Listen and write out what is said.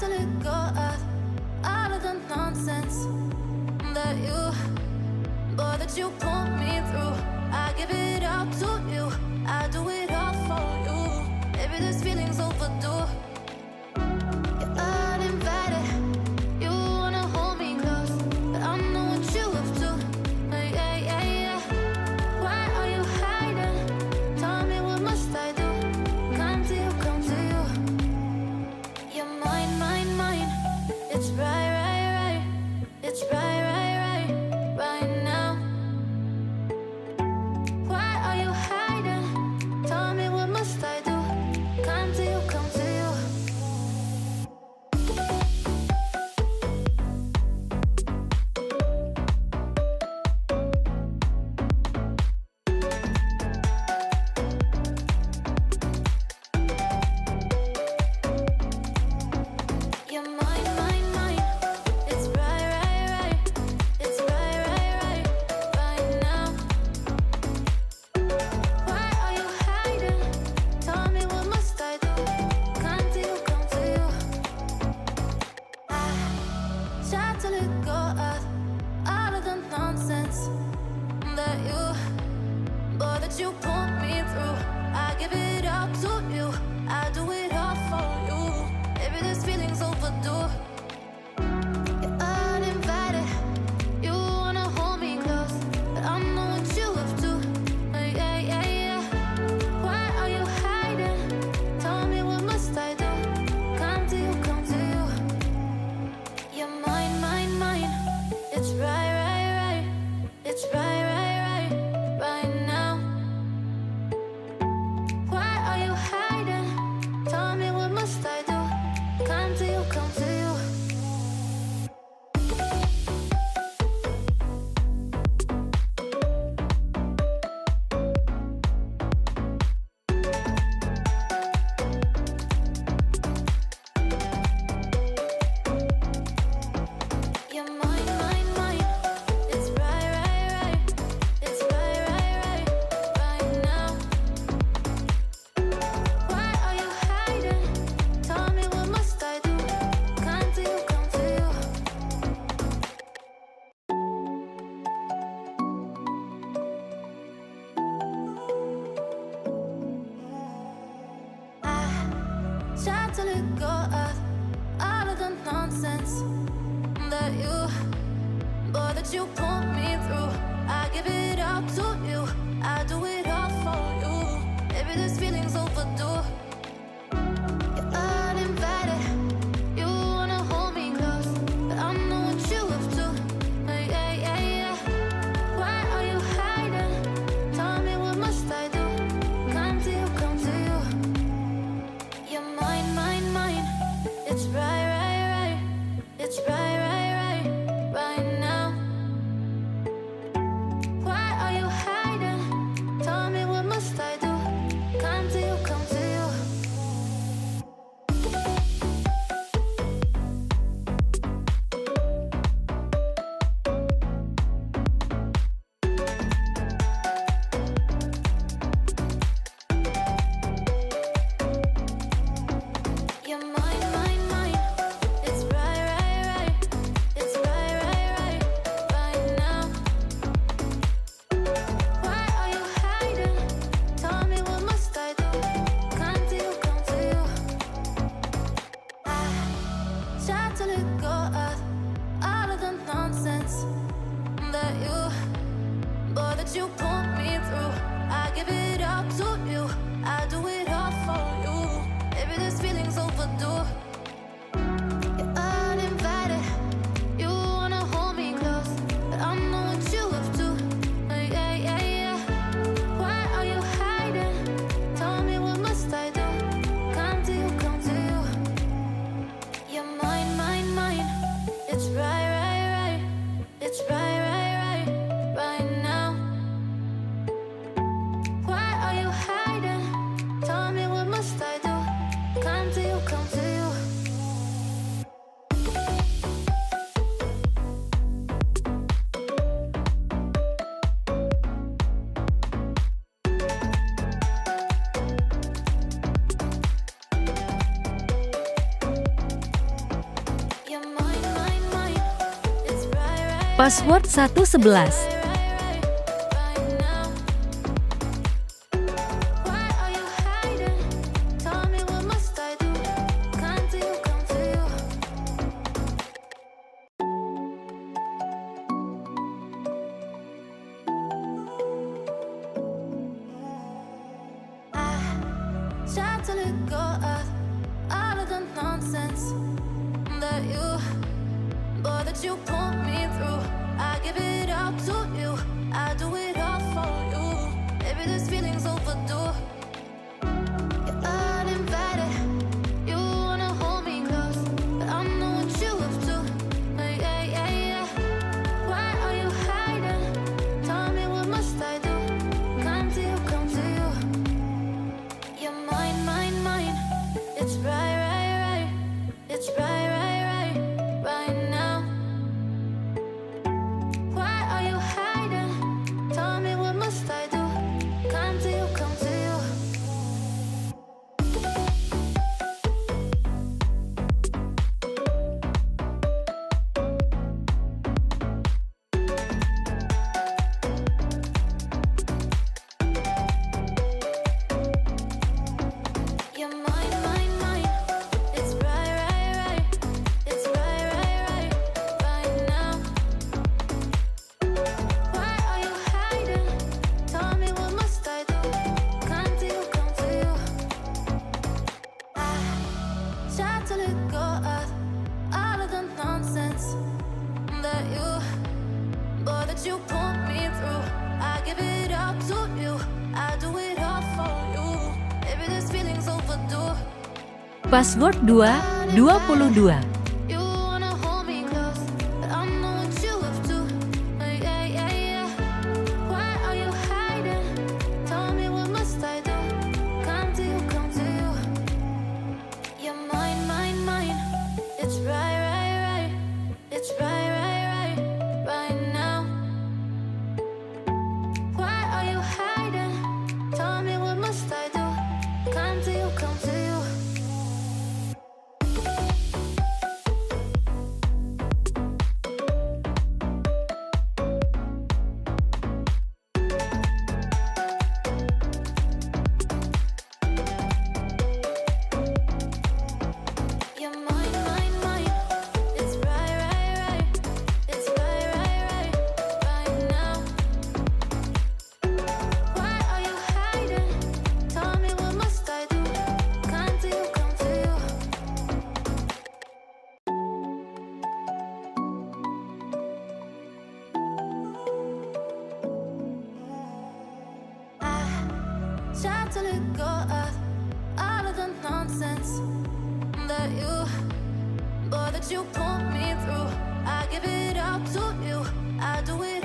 to let go of all of the nonsense that you put me through. I give it all to you, I do it all for you. Maybe this feeling's overdue. You're uninvited, you wanna hold me close, but I know what you have to. Yeah, yeah, yeah. Why are you hiding? Tell me, what must I do? Come to you, come to you. You're mine, mine, mine. It's right, right, right. It's right, right, right, right now. Why are you hiding? Tell me, what must I do? Come to you, come to you. You're mine, mine, mine. It's right, right, right. It's right, right, right, right now. Why are you hiding? Tell me, what must I do? Come to you, come to you. I try to let go of all of the nonsense that you put me through. I give it all to you, I do it all for you. Maybe this feeling's overdue. You're uninvited, you wanna hold me close, but I know what you have to. Yeah, yeah, yeah. Why are you hiding? Tell me, what must I do? Come to you, come to you. You're mine, mine, mine. It's right, right, right. It's right, right, right, right now. Why are you hiding? Tell me, what must I do? Come to you, come to you. You're mine, mine, mine. It's right, right, right. It's right, right, right, right now. Why are you hiding? Tell me, what must I do? Come to you, come to you. I try to let go of all of the nonsense that you put me through. I give it all to you, I do it all for you. Maybe this feeling's overdue. You're uninvited, you wanna hold me close, but I know what you have to. Yeah, yeah, yeah. Why are you hiding? Tell me, what must I do? Come to you, come to you. You're mine, mine, mine. It's right, right, right. It's right, right, right, right now. Why are you hiding? Tell me, what must I do? Come to you, come to you. You're mine, mine, mine. It's right, right, right. It's right, right, right, right now. Why are you hiding? Tell me, what must I do? Come to you, come to you. I try to let go of all of the nonsense that you put me through. I give it all to you, I do it all for you. Maybe this feeling's overdue. You're uninvited, you wanna hold me close, but I know what you have to. Yeah, yeah, yeah. Why are you hiding? Tell me, what must I do? Come to you, come to you. You're mine, mine, mine. It's right, right, right. It's right, right, right, right now. Why are you hiding? Tell me, what must I do? Come to you, come to you. Password 111. Try to let go of all of the nonsense that you put me through. I give it all to you. I do it all for you. Maybe this feeling's overdue. You're uninvited. You wanna hold me close, but I know what you have to. Yeah, yeah, yeah. Why are you hiding? Tell me, what must I do? Come to you, come to you. You're mine, mine, mine. It's right, right, right. It's right, right, right, right now. Why are you hiding? Tell me, what must I do? Come to you, come to you. You're mine, mine, mine. It's right, right, right. It's right, right, right, right now. Why are you hiding? Tell me, what must I do? Come to you, come to you. I try to let go of all of the nonsense that you put me through. I give it all to you. I do it all for you. Maybe this feeling's overdue. Password 222. You wanna hold me close, but I know what you have to. Yeah, yeah, yeah. Why are you hiding? Tell me, what must I do? Come to you, come to you. You're mine, mine, mine. It's right, right, right. It's right, right, right, right now. Why are you hiding? Tell me, what must I do? Come to you, come to you. You're mine, mine, mine. It's right, right, right. It's right, right, right, right now. Why are you hiding? Tell me, what must I do? Come to you, come to you. I try to let go of all of the nonsense that you put me through. I give it all to you. I do it